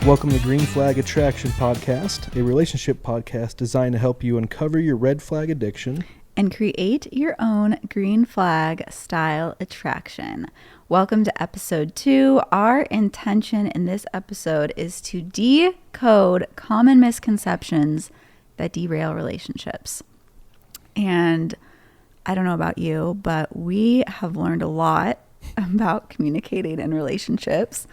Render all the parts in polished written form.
Welcome to Green Flag Attraction Podcast, a relationship podcast designed to help you uncover your red flag addiction and create your own green flag style attraction. Welcome to episode 2. Our intention in this episode is to decode common misconceptions that derail relationships. And I don't know about you, but we have learned a lot about communicating in relationships.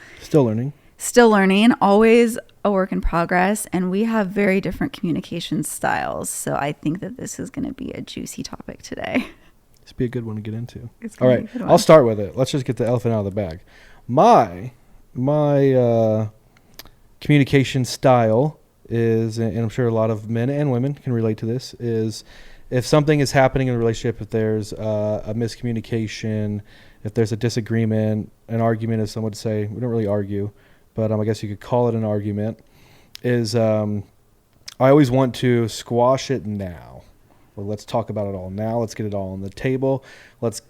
Still learning, always a work in progress, and we have very different communication styles. So I think that this is going to be a juicy topic today. This be a good one to get into. All right, I'll start with it. Let's just get the elephant out of the bag. My communication style is, and I'm sure a lot of men and women can relate to this, is if something is happening in a relationship, if there's a miscommunication, if there's a disagreement, an argument, as some would say, we don't really argue, but I guess you could call it an argument, is I always want to squash it now. Well, let's talk about it all now. Let's get it all on the table. Let's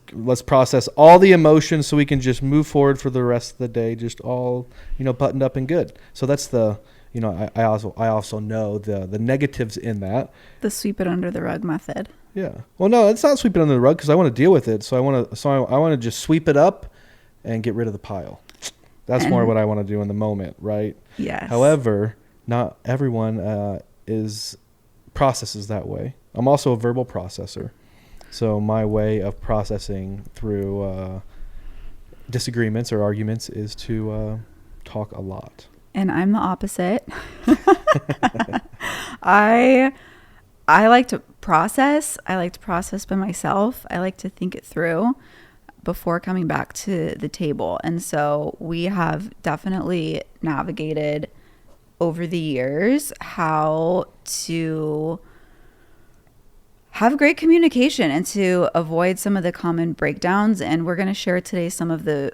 process all the emotions so we can just move forward for the rest of the day, just all, buttoned up and good. So that's the, I also know the negatives in that. The sweep it under the rug method. Yeah. Well, no, it's not sweep it under the rug because I want to deal with it. So I want to just sweep it up and get rid of the pile. That's more what I want to do in the moment, right? Yes. However, not everyone processes that way. I'm also a verbal processor. So my way of processing through disagreements or arguments is to talk a lot. And I'm the opposite. I like to process. I like to process by myself. I like to think it through before coming back to the table. And so we have definitely navigated over the years how to have great communication and to avoid some of the common breakdowns. And we're going to share today some of the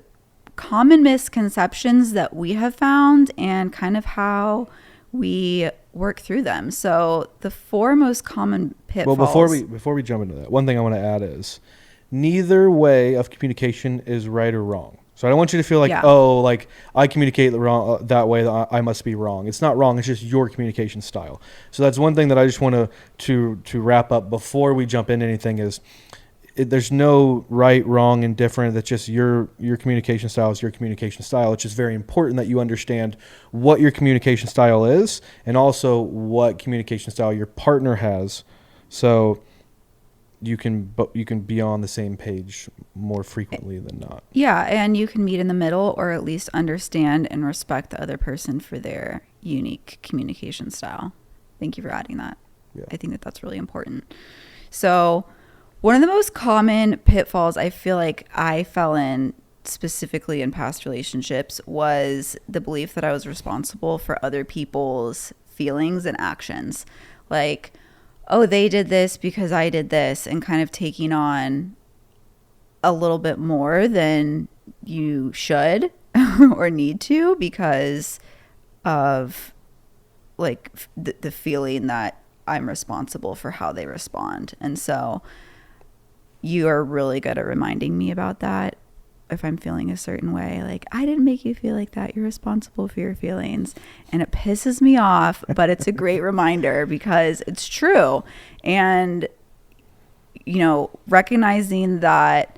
common misconceptions that we have found and kind of how we work through them. So the 4 most common pitfalls. Well, before we jump into that, one thing I want to add is neither way of communication is right or wrong. So I don't want you to feel like, I communicate that way, I must be wrong. It's not wrong. It's just your communication style. So that's one thing that I just want to wrap up before we jump into anything is there's no right, wrong, and different. That's just your communication style is your communication style. It's just very important that you understand what your communication style is and also what communication style your partner has. So you can be on the same page more frequently than not. Yeah, and you can meet in the middle or at least understand and respect the other person for their unique communication style. Thank you for adding that. Yeah. I think that that's really important. So one of the most common pitfalls I feel like I fell in specifically in past relationships was the belief that I was responsible for other people's feelings and actions. Like, oh, they did this because I did this, and kind of taking on a little bit more than you should or need to because of like the feeling that I'm responsible for how they respond. And so you are really good at reminding me about that. If I'm feeling a certain way, like, I didn't make you feel like that. You're responsible for your feelings. And it pisses me off, but it's a great reminder because it's true. And, recognizing that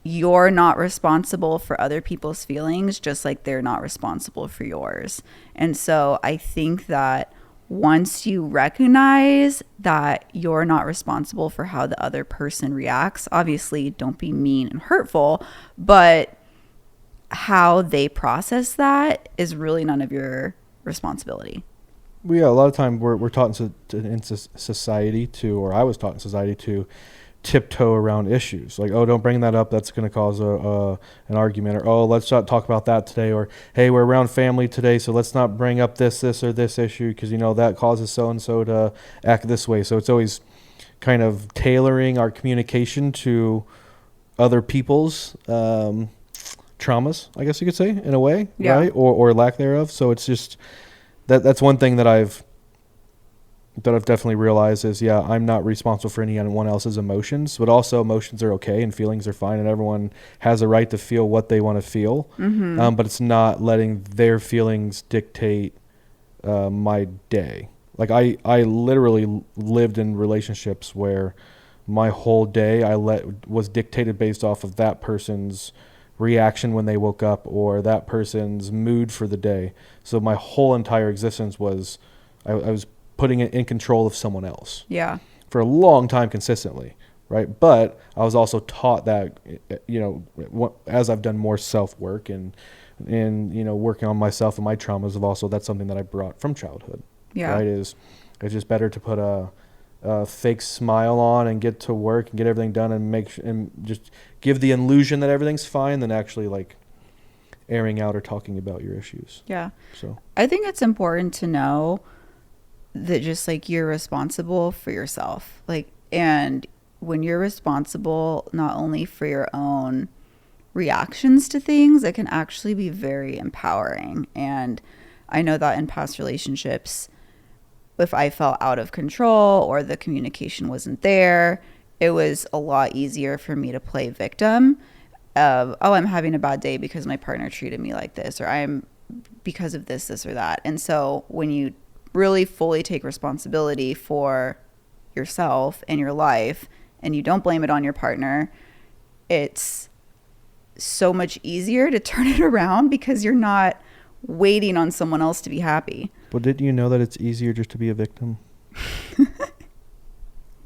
you're not responsible for other people's feelings, just like they're not responsible for yours. And so I think that once you recognize that you're not responsible for how the other person reacts, obviously don't be mean and hurtful, but how they process that is really none of your responsibility. Well, yeah, a lot of time we're taught in society to, or I was taught in society to tiptoe around issues. Like, oh, don't bring that up. That's going to cause an argument. Or, oh, let's not talk about that today. Or, hey, we're around family today, so let's not bring up this or this issue because, that causes so-and-so to act this way. So it's always kind of tailoring our communication to other people's traumas, I guess you could say, in a way, right? Or lack thereof. So it's just that's one thing that I've that I've definitely realized is, yeah, I'm not responsible for anyone else's emotions, but also emotions are okay and feelings are fine, and everyone has a right to feel what they want to feel. Mm-hmm. But it's not letting their feelings dictate my day. Like I literally lived in relationships where my whole day was dictated based off of that person's reaction when they woke up or that person's mood for the day. So my whole entire existence was I was putting it in control of someone else. Yeah. For a long time consistently, right? But I was also taught that, as I've done more self-work and working on myself and my traumas, that's something that I brought from childhood. Yeah. Right? It's just better to put a fake smile on and get to work and get everything done and just give the illusion that everything's fine than actually like airing out or talking about your issues. Yeah. So I think it's important to know that just like you're responsible for yourself. Like, and when you're responsible not only for your own reactions to things, it can actually be very empowering. And I know that in past relationships, if I felt out of control or the communication wasn't there, it was a lot easier for me to play victim of, oh, I'm having a bad day because my partner treated me like this, or I'm because of this or that. And so when you really fully take responsibility for yourself and your life and you don't blame it on your partner, it's so much easier to turn it around because you're not waiting on someone else to be happy. But didn't you know that it's easier just to be a victim?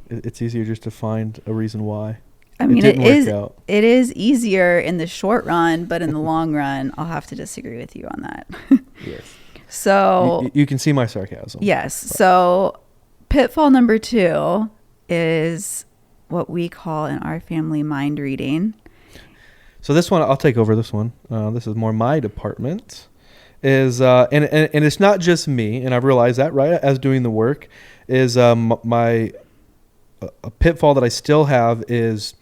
It's easier just to find a reason why. I mean, it is easier in the short run, but in the long run, I'll have to disagree with you on that. Yes. So you can see my sarcasm. Yes. But. So pitfall number 2 is what we call in our family mind reading. So this one, I'll take over this one. This is more my department. And it's not just me, and I've realized that, right, as doing the work, is a pitfall that I still have is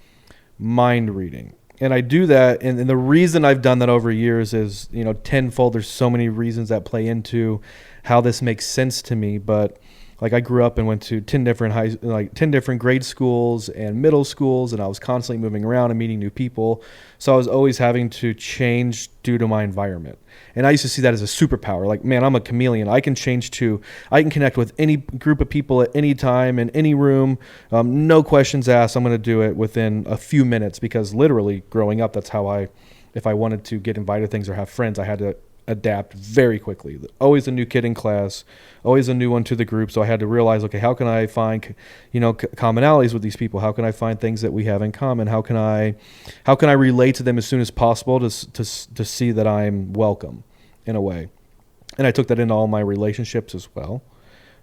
mind reading. And I do that, and the reason I've done that over years is, tenfold. There's so many reasons that play into how this makes sense to me, but like I grew up and went to 10 different grade schools and middle schools, and I was constantly moving around and meeting new people. So I was always having to change due to my environment. And I used to see that as a superpower. Like, man, I'm a chameleon. I can connect with any group of people at any time in any room. No questions asked. I'm going to do it within a few minutes, because literally growing up, that's how if I wanted to get invited to things or have friends, I had to adapt very quickly. Always a new kid in class, always a new one to the group. So I had to realize, okay, how can I find, commonalities with these people? How can I find things that we have in common? How can I relate to them as soon as possible to see that I'm welcome in a way? And I took that into all my relationships as well.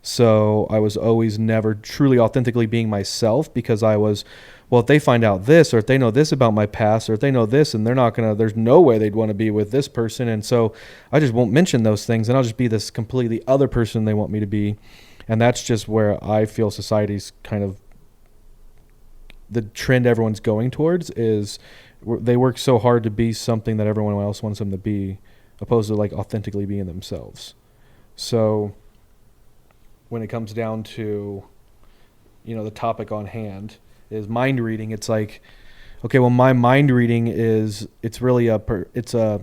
So I was always never truly authentically being myself, because I was, well, if they find out this, or if they know this about my past, or if they know this, and there's no way they'd want to be with this person. And so I just won't mention those things, and I'll just be this completely other person they want me to be. And that's just where I feel society's kind of, the trend everyone's going towards is they work so hard to be something that everyone else wants them to be, opposed to like authentically being themselves. So when it comes down to, the topic on hand is mind reading, it's like, okay, well, my mind reading it's really it's a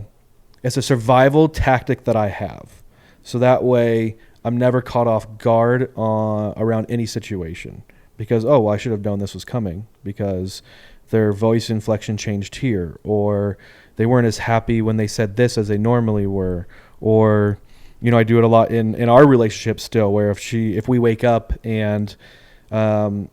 survival tactic that I have. So that way I'm never caught off guard around any situation, because, oh, well, I should have known this was coming because their voice inflection changed here, or they weren't as happy when they said this as they normally were, or, I do it a lot in our relationship still, where if we wake up and, I'm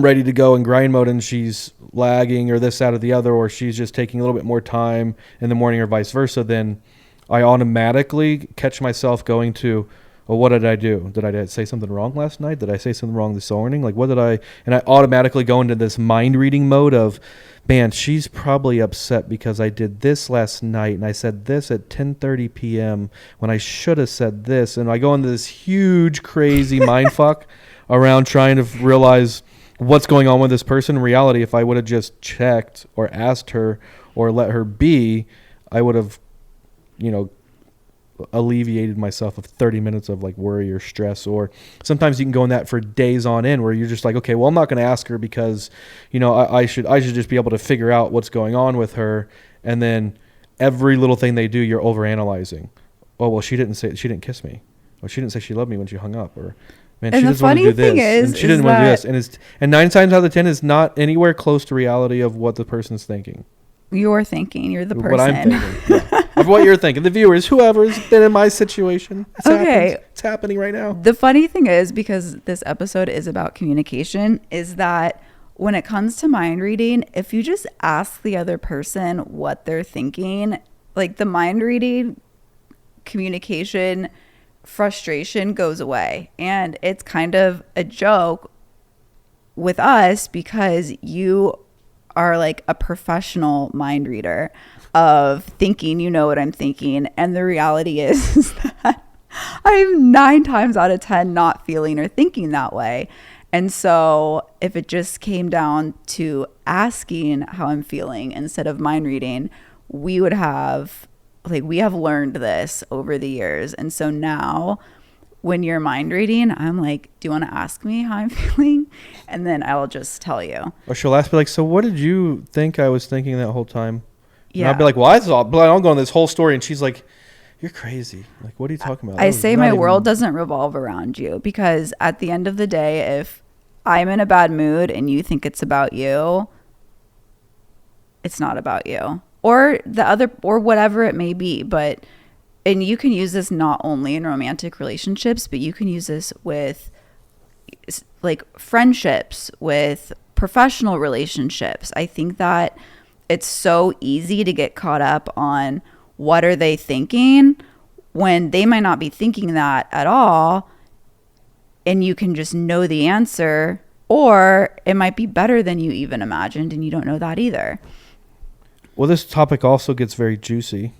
ready to go in grind mode and she's lagging or this, that, or the other, or she's just taking a little bit more time in the morning or vice versa, then I automatically catch myself going to, well, what did I do? Did I say something wrong last night? Did I say something wrong this morning? Like, and I automatically go into this mind reading mode of, man, she's probably upset because I did this last night and I said this at 10:30 p.m. when I should have said this. And I go into this huge, crazy mind fuck around trying to realize what's going on with this person. In reality, if I would have just checked or asked her or let her be, I would have, alleviated myself of 30 minutes of like worry or stress. Or sometimes you can go in that for days on end where you're just like, okay, well, I'm not going to ask her because, you know, I should just be able to figure out what's going on with her. And then every little thing they do, you're overanalyzing. Oh, well, she didn't kiss me. Or she didn't say she loved me when she hung up. Or, man, and she doesn't want to do this. And she didn't want to do this. And 9 times out of 10 is not anywhere close to reality of what the person's thinking. You're thinking. You're the person. What I'm thinking. Yeah. Of what you're thinking. The viewers, whoever's been in my situation. It's happening right now. The funny thing is, because this episode is about communication, is that when it comes to mind reading, if you just ask the other person what they're thinking, like the mind reading, communication, frustration goes away. And it's kind of a joke with us because you are like a professional mind reader of thinking you know what I'm thinking. And the reality is that I'm 9 times out of 10 not feeling or thinking that way. And so if it just came down to asking how I'm feeling instead of mind reading, we have learned this over the years. And so now when you're mind reading, I'm like, do you want to ask me how I'm feeling? And then I'll just tell you. Or she'll ask me like, so what did you think I was thinking that whole time? Yeah. And I'll be like, well, I'll go on this whole story. And she's like, you're crazy. Like, what are you talking about? I say my world doesn't revolve around you, because at the end of the day, if I'm in a bad mood and you think it's about you, it's not about you or the other or whatever it may be. And you can use this not only in romantic relationships, but you can use this with like friendships, with professional relationships. I think that it's so easy to get caught up on what are they thinking when they might not be thinking that at all. And you can just know the answer, or it might be better than you even imagined and you don't know that either. Well, this topic also gets very juicy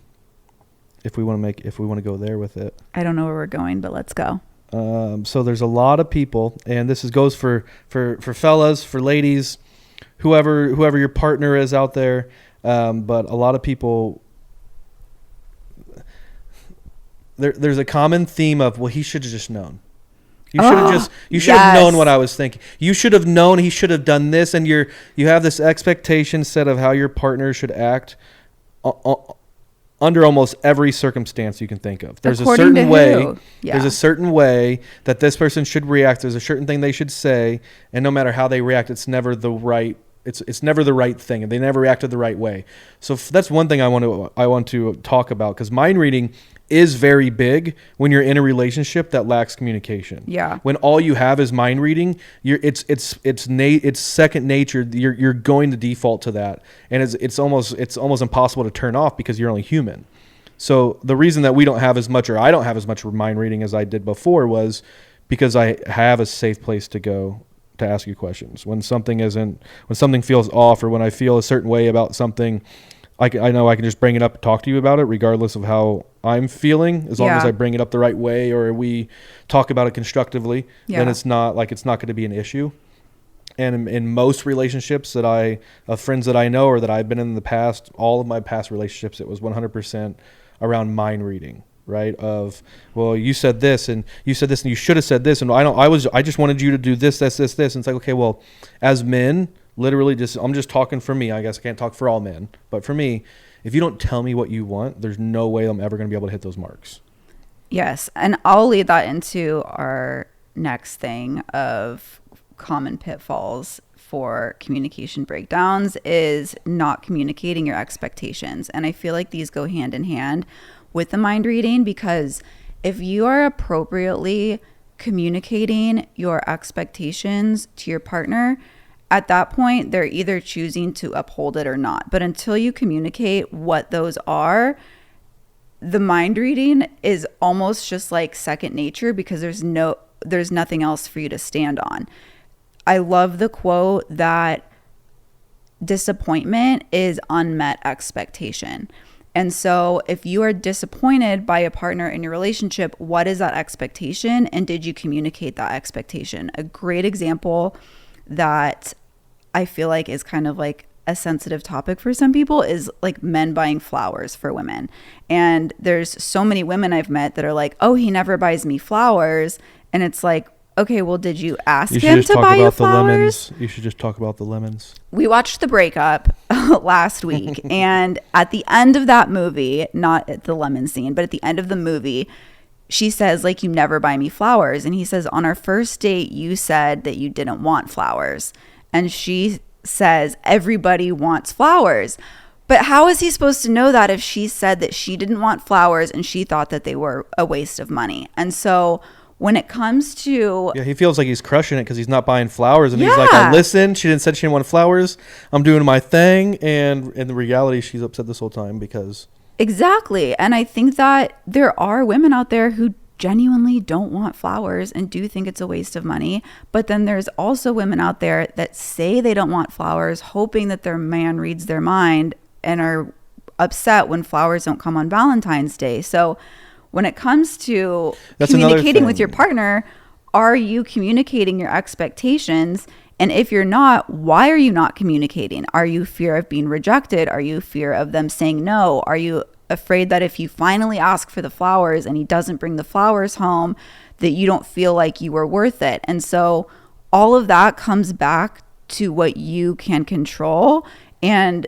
if we want to go there with it. I don't know where we're going, but let's go. So there's a lot of people, and this goes for fellas, for ladies, whoever your partner is out there. But a lot of people, there's a common theme of, well, he should have just known. You should have known what I was thinking. You should have known he should have done this, and you have this expectation set of how your partner should act under almost every circumstance you can think of. There's a certain way. Yeah. There's a certain way that this person should react. There's a certain thing they should say, and no matter how they react, it's never the right. It's never the right thing, and they never reacted the right way. So that's one thing I want to talk about, because mind reading is very big when you're in a relationship that lacks communication. Yeah. When all you have is mind reading, it's second nature. You're going to default to that, and it's almost impossible to turn off because you're only human. So the reason that we don't have as much, or I don't have as much mind reading as I did before, was because I have a safe place to go to ask you questions. When something feels off, or when I feel a certain way about something, I know I can just bring it up and talk to you about it, regardless of how I'm feeling, as long as I bring it up the right way, or we talk about it constructively. Then it's not going to be an issue. And in most relationships of friends that I know or that I've been in the past, all of my past relationships, it was 100% around mind reading, right? Of, well, you said this and you said this and you should have said this, and I just wanted you to do this. And it's like, okay, well, as men, literally I'm just talking for me. I guess I can't talk for all men, but for me, if you don't tell me what you want, there's no way I'm ever going to be able to hit those marks. Yes. And I'll lead that into our next thing of common pitfalls for communication breakdowns is not communicating your expectations. And I feel like these go hand in hand with the mind reading, because if you are appropriately communicating your expectations to your partner, at that point, they're either choosing to uphold it or not. But until you communicate what those are, the mind reading is almost just like second nature, because there's nothing else for you to stand on. I love the quote that disappointment is unmet expectation. And so if you are disappointed by a partner in your relationship, what is that expectation? And did you communicate that expectation? A great example that I feel like is kind of like a sensitive topic for some people is like men buying flowers for women. And there's so many women I've met that are like, oh, he never buys me flowers. And it's like, okay, well, did you ask him to buy you flowers? You should just talk about the lemons. We watched the breakup last week. And at the end of that movie, not at the lemon scene, but at the end of the movie, she says, like, you never buy me flowers. And he says, on our first date, you said that you didn't want flowers. And she says, everybody wants flowers. But how is he supposed to know that if she said that she didn't want flowers and she thought that they were a waste of money? And so when it comes to... Yeah, he feels like he's crushing it because he's not buying flowers. And he's like, I listened. She said she didn't want flowers. I'm doing my thing. And in the reality, she's upset this whole time because... Exactly. And I think that there are women out there who genuinely don't want flowers and do think it's a waste of money. But then there's also women out there that say they don't want flowers, hoping that their man reads their mind and are upset when flowers don't come on Valentine's Day. So when it comes to communicating with your partner, are you communicating your expectations? And if you're not, why are you not communicating? Are you fear of being rejected? Are you fear of them saying no? Are you afraid that if you finally ask for the flowers and he doesn't bring the flowers home, that you don't feel like you were worth it? And so all of that comes back to what you can control. And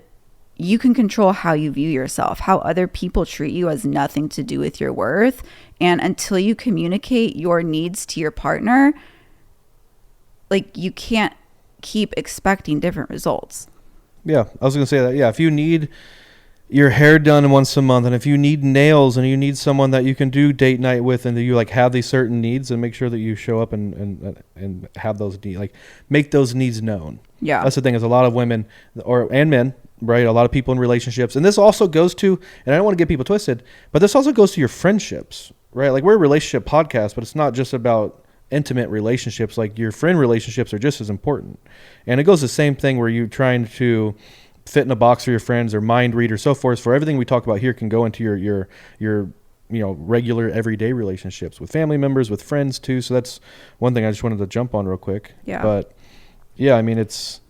you can control how you view yourself. How other people treat you has nothing to do with your worth. And until you communicate your needs to your partner, like, you can't keep expecting different results. Yeah, I was going to say that. Yeah, if you need your hair done once a month, and if you need nails, and you need someone that you can do date night with, and that you like have these certain needs, and make sure that you show up and have those needs, like make those needs known. Yeah, that's the thing. Is a lot of women and men, right? A lot of people in relationships, and this also goes to, and I don't want to get people twisted, but this also goes to your friendships, right? Like, we're a relationship podcast, but it's not just about intimate relationships. Like, your friend relationships are just as important. And it goes the same thing where you're trying to fit in a box for your friends or mind read or so forth. For everything we talk about here can go into your regular everyday relationships with family members, with friends too. So that's one thing I just wanted to jump on real quick. Yeah. But yeah, I mean, it's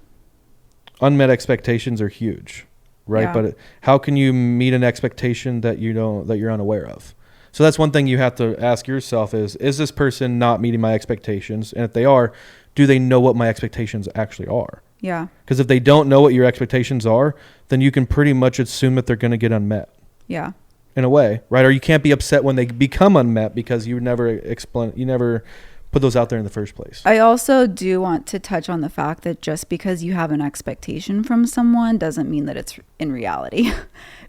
unmet expectations are huge, right? Yeah. But how can you meet an expectation that you're unaware of? So that's one thing you have to ask yourself is this person not meeting my expectations? And if they are, do they know what my expectations actually are? Yeah. Because if they don't know what your expectations are, then you can pretty much assume that they're going to get unmet. Yeah. In a way, right? Or you can't be upset when they become unmet because you never put those out there in the first place. I also do want to touch on the fact that just because you have an expectation from someone doesn't mean that it's in reality.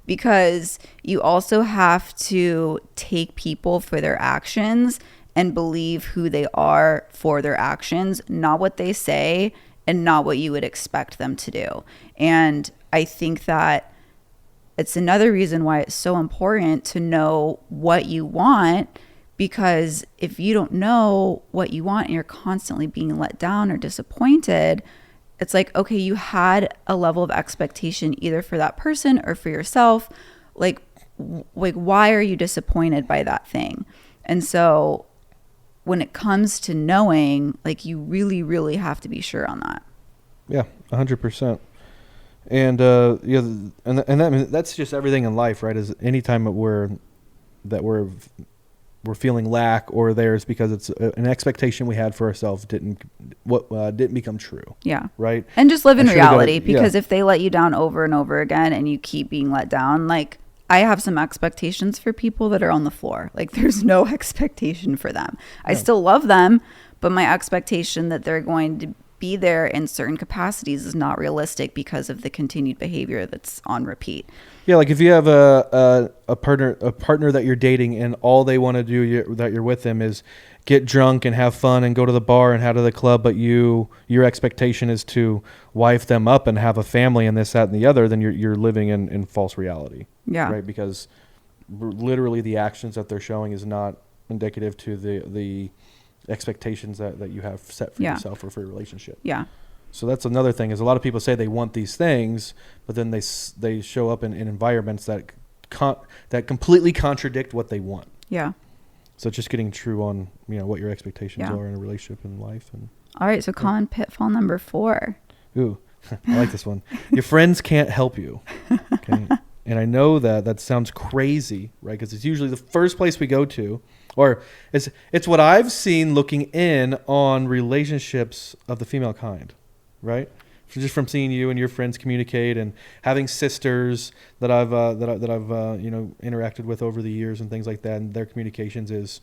Because you also have to take people for their actions and believe who they are for their actions, not what they say and not what you would expect them to do. And I think that it's another reason why it's so important to know what you want, because if you don't know what you want and you're constantly being let down or disappointed, it's like, okay, you had a level of expectation either for that person or for yourself. Like why are you disappointed by that thing? And so when it comes to knowing, like, you really, really have to be sure on that. Yeah, 100%. And that's just everything in life, right? Is anytime that we're feeling lack or there's because it's an expectation we had for ourselves didn't become true. Yeah. Right. And just live in reality, because if they let you down over and over again and you keep being let down, like, I have some expectations for people that are on the floor. Like, there's no expectation for them. I still love them, but my expectation that they're going to be there in certain capacities is not realistic because of the continued behavior that's on repeat. Yeah, like if you have a partner that you're dating and all they want to do that you're with them is get drunk and have fun and go to the bar and head to the club, but your expectation is to wife them up and have a family and this, that, and the other, then you're living in false reality. Yeah. Right? Because literally the actions that they're showing is not indicative to the expectations that you have set for yourself or for your relationship. Yeah. So that's another thing, is a lot of people say they want these things, but then they show up in environments that completely contradict what they want. Yeah. So just getting true on, what your expectations are in a relationship and life. And all right, so common pitfall number 4. Ooh, I like this one. Your friends can't help you. Okay. And I know that sounds crazy, right? Because it's usually the first place we go to, or it's what I've seen looking in on relationships of the female kind, right? Just from seeing you and your friends communicate and having sisters that I've interacted with over the years and things like that, and their communications is,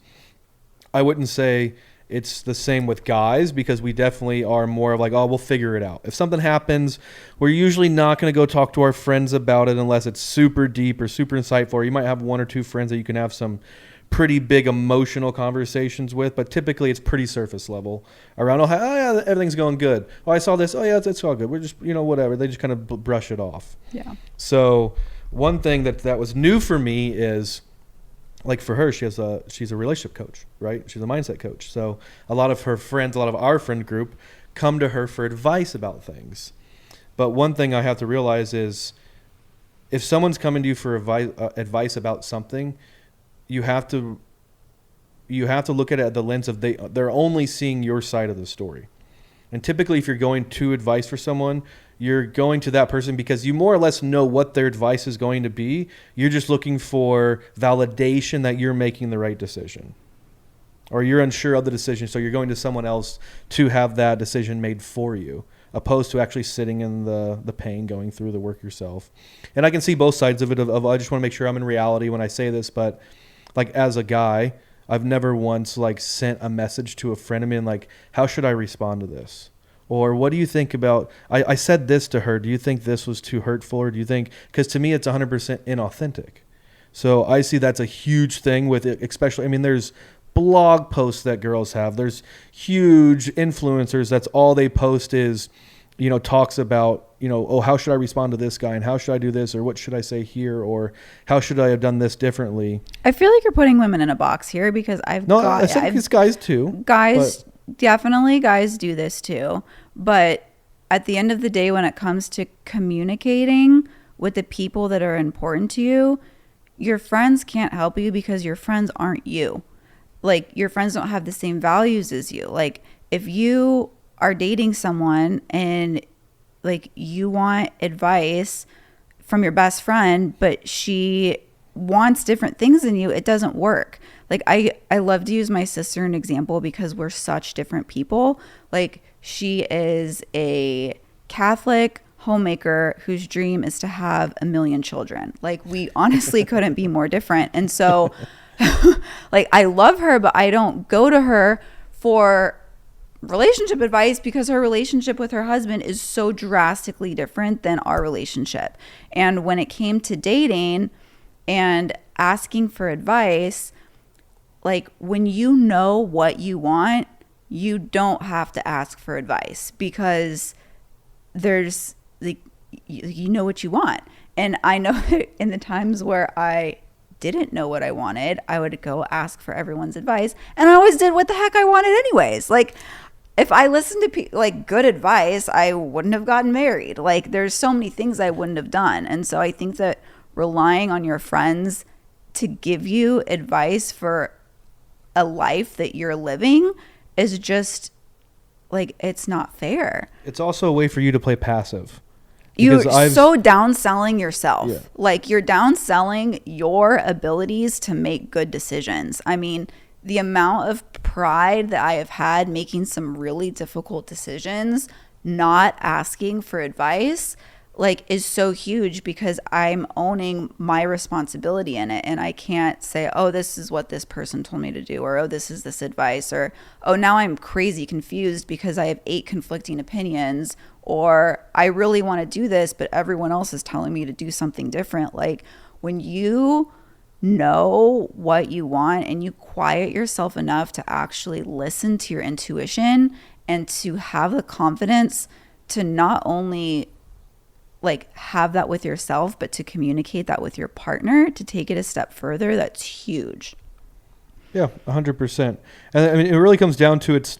I wouldn't say it's the same with guys, because we definitely are more of like, oh, we'll figure it out. If something happens, we're usually not going to go talk to our friends about it unless it's super deep or super insightful. Or you might have one or two friends that you can have some pretty big emotional conversations with, but typically it's pretty surface level around, oh yeah, everything's going good. Oh, I saw this. Oh yeah, it's all good. We're just, whatever. They just kind of brush it off. Yeah. So one thing that was new for me is, like for her, she's a relationship coach, right? She's a mindset coach. So a lot of her friends, a lot of our friend group come to her for advice about things. But one thing I have to realize is, if someone's coming to you for advice about something, you have to look at it at the lens of they're only seeing your side of the story. And typically, if you're going to advice for someone, you're going to that person because you more or less know what their advice is going to be. You're just looking for validation that you're making the right decision, or you're unsure of the decision. So you're going to someone else to have that decision made for you, opposed to actually sitting in the pain, going through the work yourself. And I can see both sides of it. Of I just want to make sure I'm in reality when I say this, but like as a guy, I've never once like sent a message to a friend of mine like, how should I respond to this? Or what do you think about, I said this to her, do you think this was too hurtful? Or do you think, because to me it's 100% inauthentic. So I see that's a huge thing with it, especially, there's blog posts that girls have. There's huge influencers, that's all they post is, talks about, oh, how should I respond to this guy? And how should I do this? Or what should I say here? Or how should I have done this differently? I feel like you're putting women in a box here, because I think it's guys too. Definitely guys do this too. But at the end of the day, when it comes to communicating with the people that are important to you, your friends can't help you because your friends aren't you. Like, your friends don't have the same values as you. Like, if you are dating someone and like you want advice from your best friend, but she wants different things than you, it doesn't work. Like, I love to use my sister as an example because we're such different people. Like, she is a Catholic homemaker whose dream is to have 1 million children. Like, we honestly couldn't be more different. And so like, I love her, but I don't go to her for relationship advice because her relationship with her husband is so drastically different than our relationship. And when it came to dating and asking for advice, like, when you know what you want, you don't have to ask for advice because there's like, you know what you want. And I know in the times where I didn't know what I wanted, I would go ask for everyone's advice, and I always did what the heck I wanted anyways. Like, if I listened to like good advice, I wouldn't have gotten married. Like, there's so many things I wouldn't have done. And so I think that relying on your friends to give you advice for a life that you're living is just like, it's not fair. It's also a way for you to play passive. You're so downselling yourself. Yeah. Like, you're downselling your abilities to make good decisions. I mean, the amount of pride that I have had making some really difficult decisions, not asking for advice, like, is so huge because I'm owning my responsibility in it. And I can't say, oh, this is what this person told me to do, or, oh, this is this advice, or, oh, now I'm crazy confused because I have 8 conflicting opinions, or I really want to do this, but everyone else is telling me to do something different. Like, when you know what you want and you quiet yourself enough to actually listen to your intuition and to have the confidence to not only like have that with yourself, but to communicate that with your partner, to take it a step further, that's huge. Yeah, 100%. And I mean, it really comes down to it's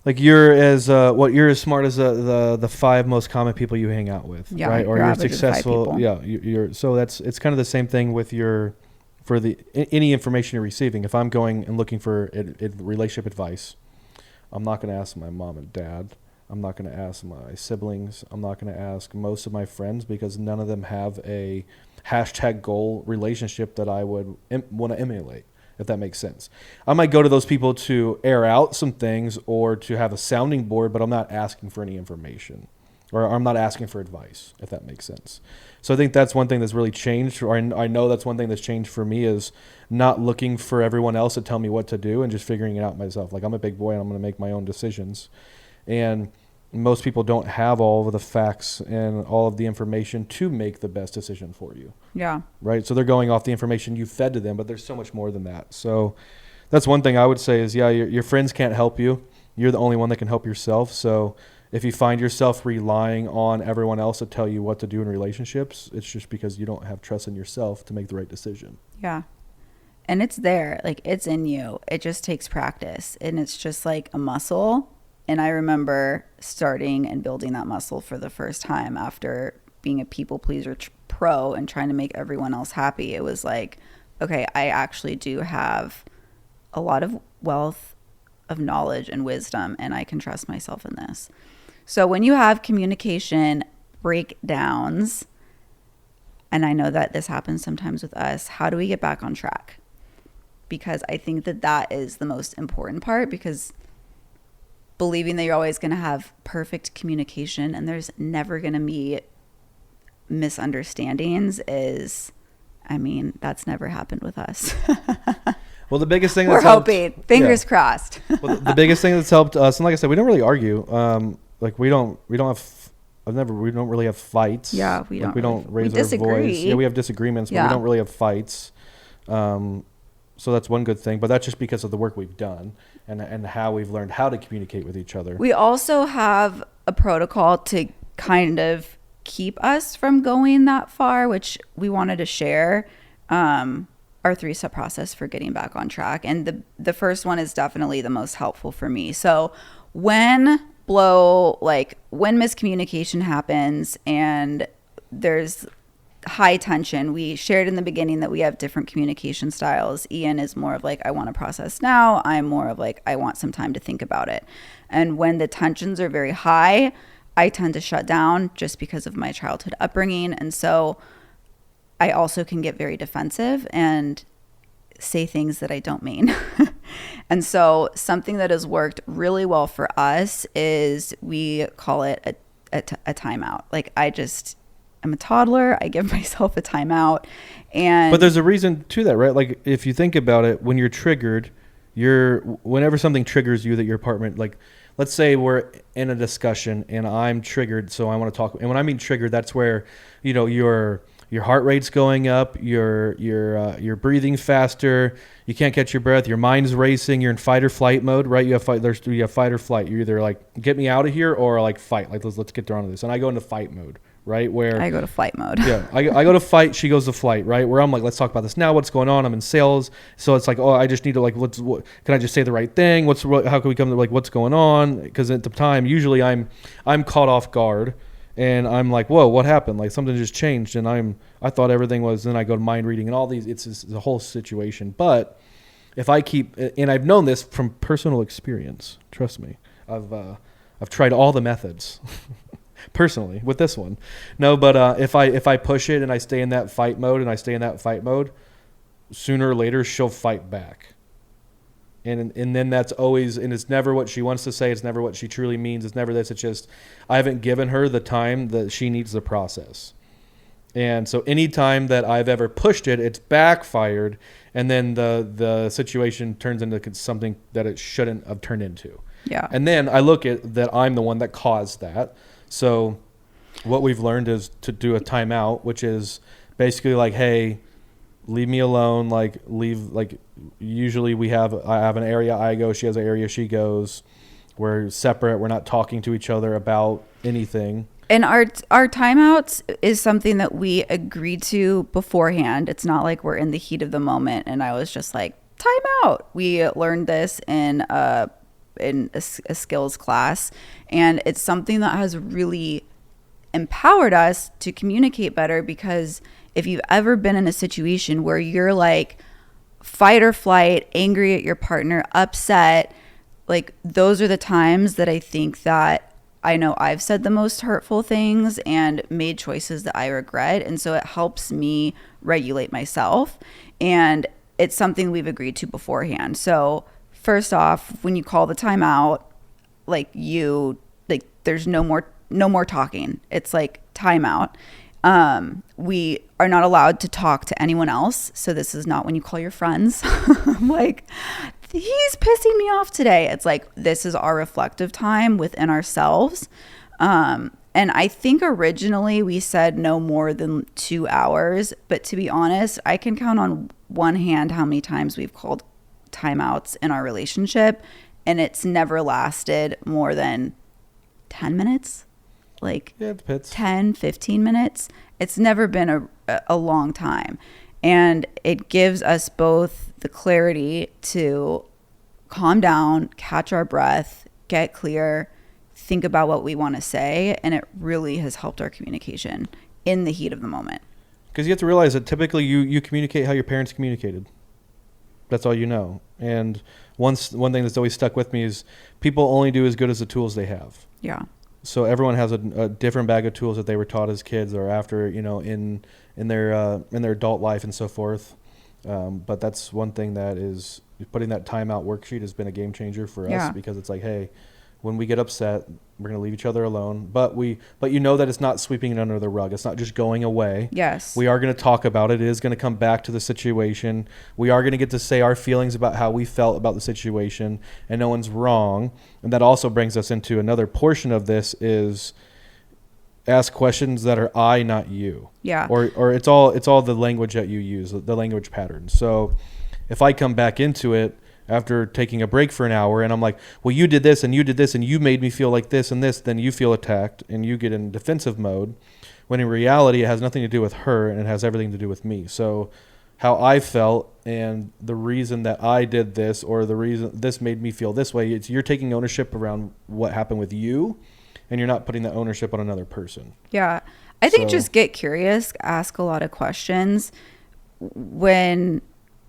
like you're as smart as the 5 most common people you hang out with, right? Or you're successful. Yeah, you're so it's kind of the same thing with any information you're receiving. If I'm going and looking for relationship advice, I'm not going to ask my mom and dad. I'm not going to ask my siblings. I'm not going to ask most of my friends because none of them have a hashtag goal relationship that I would want to emulate, if that makes sense. I might go to those people to air out some things or to have a sounding board, but I'm not asking for any information, or I'm not asking for advice, if that makes sense. So I think that's one thing that's really changed, or I know that's one thing that's changed for me, is not looking for everyone else to tell me what to do and just figuring it out myself. Like, I'm a big boy and I'm going to make my own decisions. And most people don't have all of the facts and all of the information to make the best decision for you. Yeah. Right? So they're going off the information you fed to them, but there's so much more than that. So that's one thing I would say is, your friends can't help you. You're the only one that can help yourself. So if you find yourself relying on everyone else to tell you what to do in relationships, it's just because you don't have trust in yourself to make the right decision. Yeah. And it's there. Like, it's in you. It just takes practice. And it's just like a muscle. And I remember starting and building that muscle for the first time after being a people pleaser pro and trying to make everyone else happy. It was like, okay, I actually do have a lot of wealth of knowledge and wisdom, and I can trust myself in this. So when you have communication breakdowns, and I know that this happens sometimes with us, how do we get back on track? Because I think that is the most important part, because believing that you're always going to have perfect communication and there's never going to be misunderstandings that's never happened with us. Well, the biggest thing we're hoping, fingers crossed. Well, the biggest thing that's helped us, and like I said, we don't really argue. We don't really have fights. Yeah, we don't raise our voice. Yeah, we have disagreements, but we don't really have fights. So that's one good thing, but that's just because of the work we've done and how we've learned how to communicate with each other. We also have a protocol to kind of keep us from going that far, which we wanted to share, our 3-step process for getting back on track. And the first one is definitely the most helpful for me. So when miscommunication happens and there's high tension, we shared in the beginning that we have different communication styles. Ian is more of like, I want to process now. I'm more of like, I want some time to think about it. And when the tensions are very high, I tend to shut down just because of my childhood upbringing. And so I also can get very defensive and say things that I don't mean. And so something that has worked really well for us is we call it a timeout. Like, I'm a toddler. I give myself a timeout. But there's a reason to that, right? Like, if you think about it, when you're triggered, whenever something triggers you that your partner, like, let's say we're in a discussion and I'm triggered, so I want to talk. And when I mean triggered, that's where, your heart rate's going up, you're breathing faster, you can't catch your breath, your mind's racing, you're in fight or flight mode, right? You have fight or flight. You're either like, get me out of here, or like fight. Like, let's get down to this. And I go into fight mode, right? Where I go to flight mode. Yeah, I go to fight, she goes to flight, right? Where I'm like, let's talk about this now. What's going on? I'm in sales, so it's like, oh, I just need to can I just say the right thing? How can we come to like what's going on? Because at the time, usually I'm caught off guard. And I'm like, whoa, what happened? Like, something just changed, and I thought everything was. Then I go to mind reading and all these. It's the whole situation. But if I keep, and I've known this from personal experience. Trust me, I've tried all the methods personally with this one. No, but if I push it and I stay in that fight mode, sooner or later she'll fight back. And then that's always, and it's never what she wants to say. It's never what she truly means. It's never this. It's just, I haven't given her the time that she needs to process. And so any time that I've ever pushed it, it's backfired. And then the situation turns into something that it shouldn't have turned into. Yeah. And then I look at that I'm the one that caused that. So what we've learned is to do a timeout, which is basically like, hey, leave me alone. Like, usually I have an area I go, she has an area she goes. We're separate. We're not talking to each other about anything. And our timeouts is something that we agreed to beforehand. It's not like we're in the heat of the moment and I was just like, time out. We learned this in a skills class, and it's something that has really empowered us to communicate better, because if you've ever been in a situation where you're like fight or flight, angry at your partner, upset, like, those are the times that I think that I know I've said the most hurtful things and made choices that I regret. And so it helps me regulate myself. And it's something we've agreed to beforehand. So first off, when you call the timeout, like there's no more talking. It's like timeout. We are not allowed to talk to anyone else. So this is not when you call your friends. Like, he's pissing me off today. It's like, this is our reflective time within ourselves. And I think originally we said no more than 2 hours. But to be honest, I can count on one hand how many times we've called timeouts in our relationship. And it's never lasted more than 10 minutes. Like, yeah, 10, 15 minutes. It's never been a long time. And it gives us both the clarity to calm down, catch our breath, get clear, think about what we want to say. And it really has helped our communication in the heat of the moment. Because you have to realize that typically you communicate how your parents communicated. That's all you know. And one thing that's always stuck with me is people only do as good as the tools they have. Yeah. So everyone has a different bag of tools that they were taught as kids or after, in their adult life and so forth. But that's one thing that is putting that timeout worksheet has been a game changer for us because it's like, hey, when we get upset, we're going to leave each other alone. But you know that it's not sweeping it under the rug. It's not just going away. Yes. We are going to talk about it. It is going to come back to the situation. We are going to get to say our feelings about how we felt about the situation, and no one's wrong. And that also brings us into another portion of this is ask questions that are I, not you. Yeah. Or it's all the language that you use, the language pattern. So if I come back into it after taking a break for an hour and I'm like, well, you did this and you did this and you made me feel like this and this, then you feel attacked and you get in defensive mode, when in reality it has nothing to do with her and it has everything to do with me. So how I felt and the reason that I did this or the reason this made me feel this way, you're taking ownership around what happened with you and you're not putting that ownership on another person. Yeah. I think just get curious, ask a lot of questions. When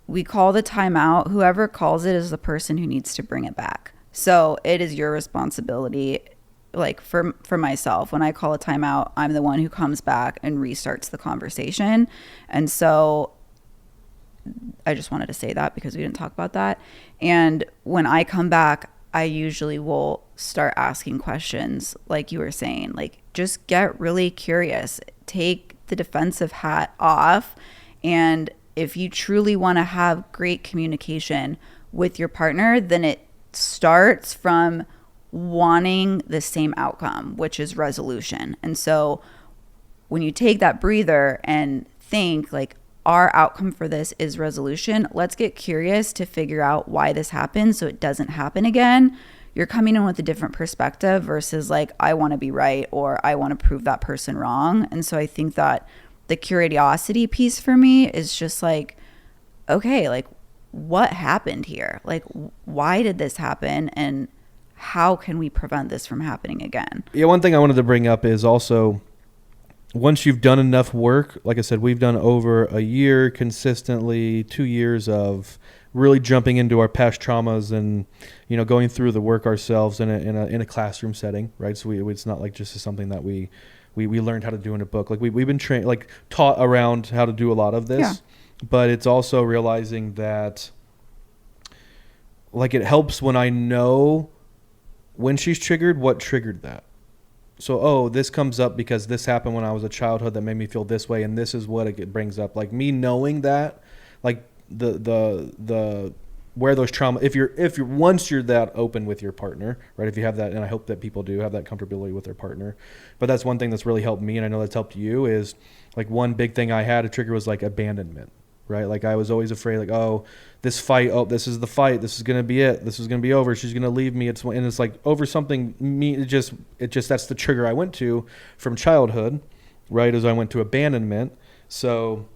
we call the timeout, whoever calls it is the person who needs to bring it back. So it is your responsibility. Like for myself, when I call a timeout, I'm the one who comes back and restarts the conversation. And so I just wanted to say that because we didn't talk about that. And when I come back, I usually will start asking questions like you were saying, like just get really curious, take the defensive hat off. And if you truly want to have great communication with your partner, then it starts from wanting the same outcome, which is resolution. And so when you take that breather and think like, our outcome for this is resolution, let's get curious to figure out why this happened so it doesn't happen again. You're coming in with a different perspective versus like, I want to be right or I want to prove that person wrong. And so I think that the curiosity piece for me is just like, okay, like what happened here? Like, why did this happen? And how can we prevent this from happening again? Yeah, one thing I wanted to bring up is also once you've done enough work, like I said, we've done over a year consistently, 2 years of really jumping into our past traumas and, going through the work ourselves in a classroom setting, right? So it's not like just something that we learned how to do in a book. Like we've been trained, like taught around how to do a lot of this, yeah. But it's also realizing that like it helps when I know when she's triggered, what triggered that. So, this comes up because this happened when I was a childhood that made me feel this way, and this is what it brings up. Like me knowing that, like the where those trauma. If you're once you're that open with your partner, right? If you have that, and I hope that people do have that comfortability with their partner. But that's one thing that's really helped me, and I know that's helped you. Is like one big thing I had a trigger was like abandonment, right? Like I was always afraid, like this fight, this is the fight, this is gonna be it, this is gonna be over, she's gonna leave me. It's like over something. It just that's the trigger I went to from childhood, right? As I went to abandonment. So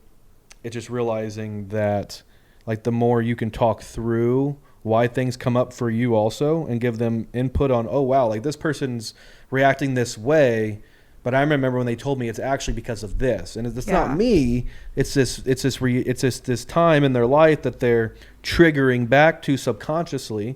it's just realizing that like the more you can talk through why things come up for you also and give them input on, oh wow, like this person's reacting this way, but I remember when they told me it's actually because of this, and it's not me. It's this time in their life that they're triggering back to subconsciously,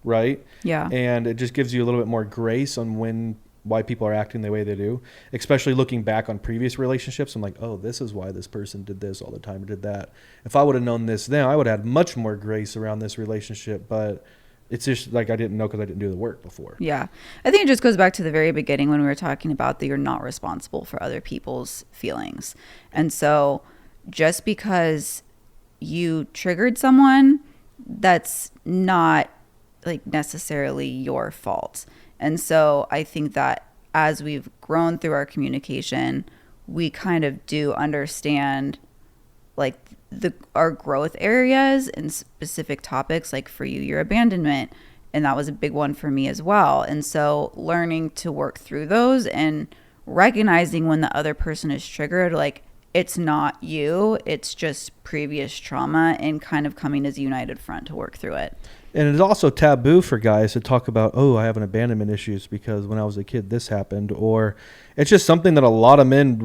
right? Yeah. And it just gives you a little bit more grace on when why people are acting the way they do, especially looking back on previous relationships. I'm like, oh, this is why this person did this all the time or did that. If I would have known this then, I would have had much more grace around this relationship. But it's just like I didn't know because I didn't do the work before. Yeah. I think it just goes back to the very beginning when we were talking about that you're not responsible for other people's feelings. And so just because you triggered someone, that's not like necessarily your fault. And so I think that as we've grown through our communication, we kind of do understand like our growth areas and specific topics. Like for you, your abandonment, and that was a big one for me as well. And so learning to work through those and recognizing when the other person is triggered, like it's not you, it's just previous trauma, and kind of coming as a united front to work through it. And it's also taboo for guys to talk about, oh, I have an abandonment issues because when I was a kid this happened, or it's just something that a lot of men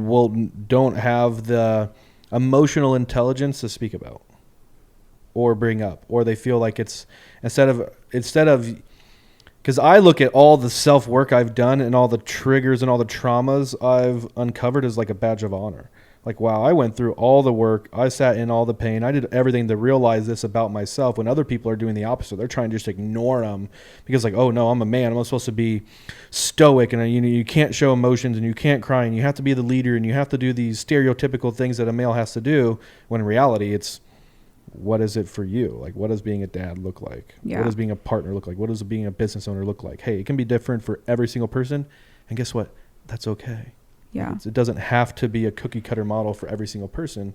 don't have the emotional intelligence to speak about or bring up, or they feel like it's instead of because I look at all the self-work I've done and all the triggers and all the traumas I've uncovered as like a badge of honor. Like, wow, I went through all the work. I sat in all the pain. I did everything to realize this about myself when other people are doing the opposite. They're trying to just ignore them because like, oh, no, I'm a man. I'm supposed to be stoic and you can't show emotions and you can't cry and you have to be the leader and you have to do these stereotypical things that a male has to do, when in reality it's what is it for you? Like, what does being a dad look like? Yeah. What does being a partner look like? What does being a business owner look like? Hey, it can be different for every single person. And guess what? That's okay. Yeah. It doesn't have to be a cookie cutter model for every single person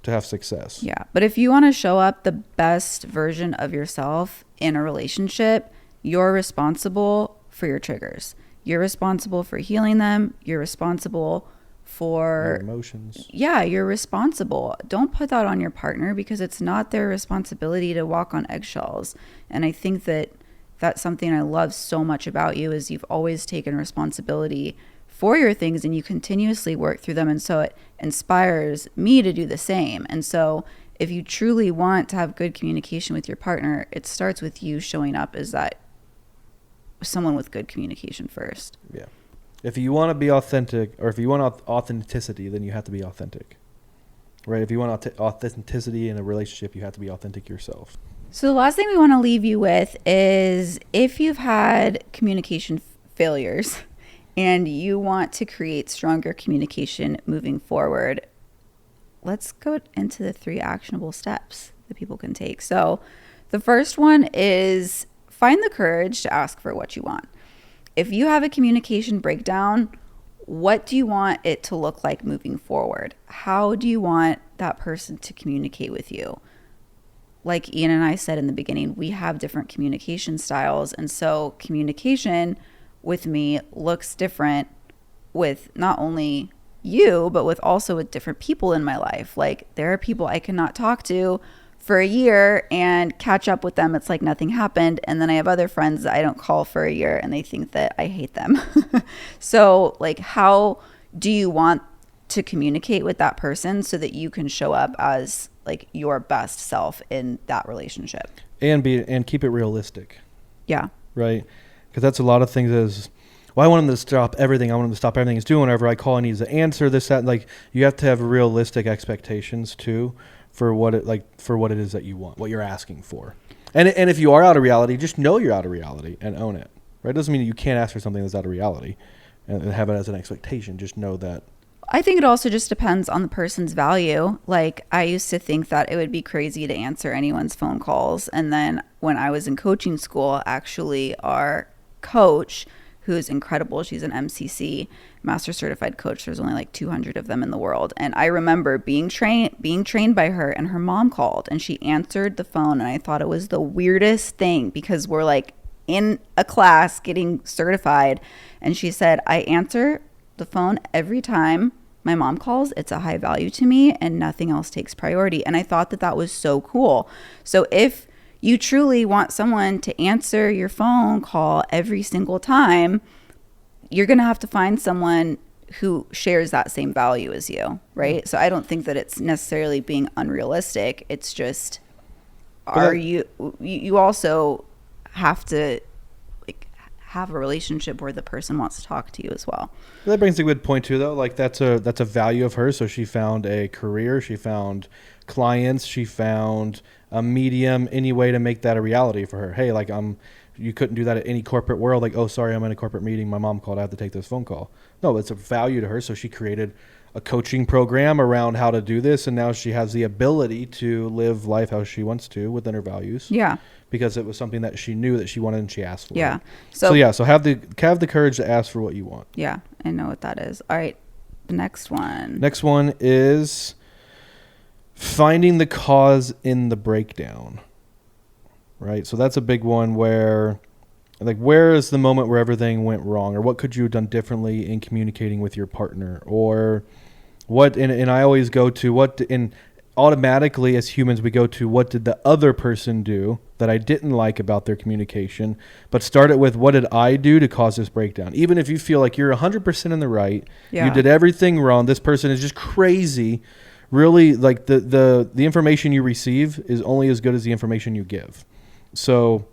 to have success. Yeah. But if you want to show up the best version of yourself in a relationship, you're responsible for your triggers. You're responsible for healing them. You're responsible for your emotions. Yeah, you're responsible. Don't put that on your partner because it's not their responsibility to walk on eggshells. And I think that that's something I love so much about you is you've always taken responsibility for your things and you continuously work through them. And so it inspires me to do the same. And so if you truly want to have good communication with your partner, it starts with you showing up as that someone with good communication first. Yeah. If you want to be authentic, or if you want authenticity, then you have to be authentic. Right? If you want authenticity in a relationship, you have to be authentic yourself. So the last thing we want to leave you with is if you've had communication failures and you want to create stronger communication moving forward, let's go into the 3 actionable steps that people can take. So the first one is find the courage to ask for what you want. If you have a communication breakdown, what do you want it to look like moving forward? How do you want that person to communicate with you? Like Ian and I said in the beginning, we have different communication styles. And so communication with me looks different with not only you, but with different people in my life. Like there are people I cannot talk to for a year and catch up with them. It's like nothing happened. And then I have other friends that I don't call for a year and they think that I hate them. So like, how do you want to communicate with that person so that you can show up as like your best self in that relationship? And keep it realistic. Yeah. Right. Because that's a lot of things is, well, I want them to stop everything. I want them to stop everything he's doing. Whenever I call, he needs to answer this, that. Like you have to have realistic expectations too for what it is that you want, what you're asking for. And if you are out of reality, just know you're out of reality and own it. Right? It doesn't mean you can't ask for something that's out of reality and have it as an expectation. Just know that. I think it also just depends on the person's value. Like I used to think that it would be crazy to answer anyone's phone calls. And then when I was in coaching school, actually our coach, who's incredible, she's an MCC, Master Certified Coach. There's only like 200 of them in the world. And I remember being trained by her, and her mom called and she answered the phone. And I thought it was the weirdest thing because we're like in a class getting certified. And she said, I answer the phone every time my mom calls. It's a high value to me and nothing else takes priority. And I thought that was so cool. So if you truly want someone to answer your phone call every single time, you're going to have to find someone who shares that same value as you, right? So I don't think that it's necessarily being unrealistic. It's just, you also have to like have a relationship where the person wants to talk to you as well. That brings a good point too, though. Like that's a value of hers. So she found a career, she found clients, she found a medium, any way to make that a reality for her. Hey, like you couldn't do that at any corporate world. Like, oh, sorry, I'm in a corporate meeting. My mom called. I have to take this phone call. No, it's a value to her. So she created a coaching program around how to do this, and now she has the ability to live life how she wants to within her values. Yeah. Because it was something that she knew that she wanted and she asked for. Yeah. It. So have the courage to ask for what you want. Yeah, I know what that is. All right, the next one. Next one is finding the cause in the breakdown. Right? So that's a big one where, like, where is the moment where everything went wrong, or what could you have done differently in communicating with your partner, or what? And I always go to automatically as humans we go to what did the other person do that I didn't like about their communication, but start it with what did I do to cause this breakdown? Even if you feel like you're 100% in the right, you did everything wrong, this person is just crazy. Really, like the information you receive is only as good as the information you give. So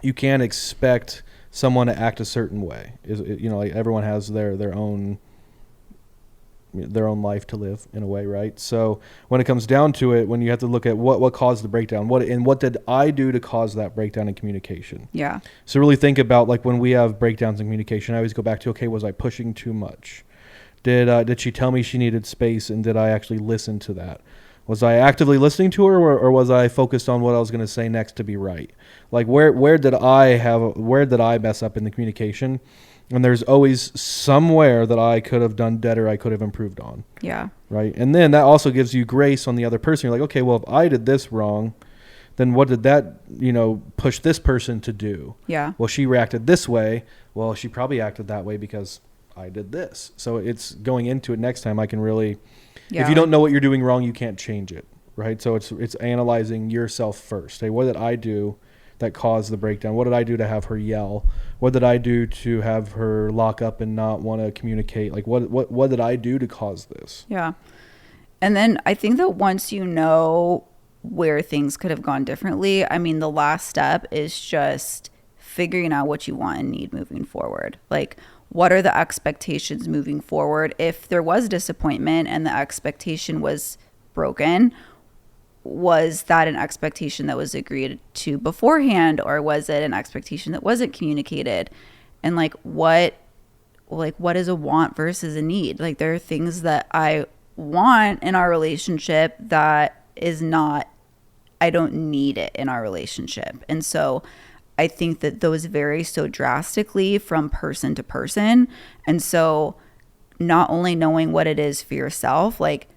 you can't expect someone to act a certain way. Like everyone has their own life to live in a way, right? So when it comes down to it, when you have to look at what caused the breakdown, what did I do to cause that breakdown in communication? Yeah. So really think about, like, when we have breakdowns in communication, I always go back to, okay, was I pushing too much? Did she tell me she needed space, and did I actually listen to that? Was I actively listening to her, or was I focused on what I was going to say next to be right? Like where did I mess up in the communication? And there's always somewhere that I could have done better, I could have improved on. Yeah. Right. And then that also gives you grace on the other person. You're like, okay, well, if I did this wrong, then what did that, push this person to do? Yeah. Well, she reacted this way. Well, she probably acted that way because I did this. So it's going into it next time. I can really, if you don't know what you're doing wrong, you can't change it. Right. So it's analyzing yourself first. Hey, what did I do that caused the breakdown? What did I do to have her yell? What did I do to have her lock up and not want to communicate? Like what did I do to cause this? Yeah. And then I think that once you know where things could have gone differently, I mean, the last step is just figuring out what you want and need moving forward. Like, what are the expectations moving forward? If there was disappointment and the expectation was broken, was that an expectation that was agreed to beforehand, or was it an expectation that wasn't communicated? And what is a want versus a need? Like, there are things that I want in our relationship that is not, I don't need it in our relationship. And so I think that those vary so drastically from person to person. And so not only knowing what it is for yourself, like,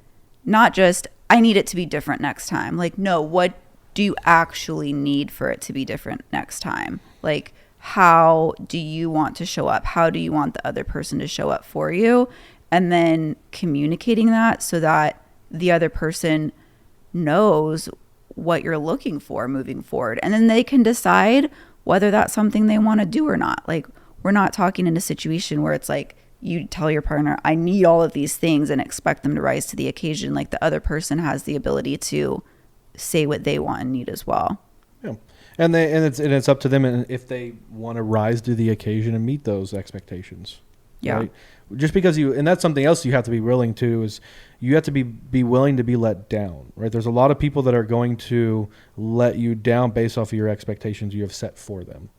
not just, I need it to be different next time. Like, no, what do you actually need for it to be different next time? Like, how do you want to show up? How do you want the other person to show up for you? And then communicating that so that the other person knows what you're looking for moving forward. And then they can decide whether that's something they want to do or not. Like, we're not talking in a situation where it's like, you tell your partner, I need all of these things, and expect them to rise to the occasion. Like, the other person has the ability to say what they want and need as well. Yeah. And it's up to them, and if they want to rise to the occasion and meet those expectations. Yeah. Right? Just because and that's something else you have to be willing to, is you have to be willing to be let down, right? There's a lot of people that are going to let you down based off of your expectations you have set for them.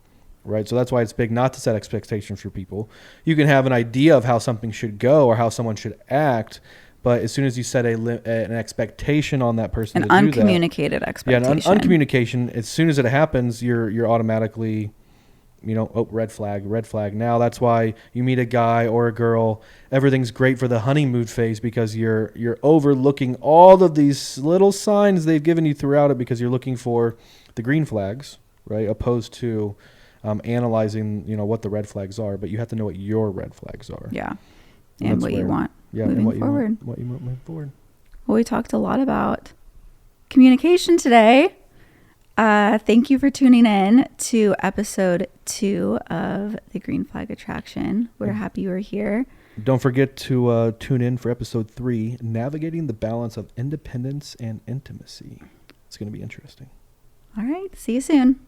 Right. So that's why it's big not to set expectations for people. You can have an idea of how something should go or how someone should act, but as soon as you set an expectation on that person, an uncommunicated expectation. Yeah, an uncommunication. As soon as it happens, you're automatically, red flag. Now that's why you meet a guy or a girl, everything's great for the honeymoon phase because you're overlooking all of these little signs they've given you throughout it because you're looking for the green flags, right? Opposed to analyzing, what the red flags are, but you have to know what your red flags are. Yeah. And what you want moving forward. What you want moving forward. Well, we talked a lot about communication today. Thank you for tuning in to episode 2 of the Green Flag Attraction. We're happy you were here. Don't forget to tune in for episode 3, Navigating the Balance of Independence and Intimacy. It's going to be interesting. All right. See you soon.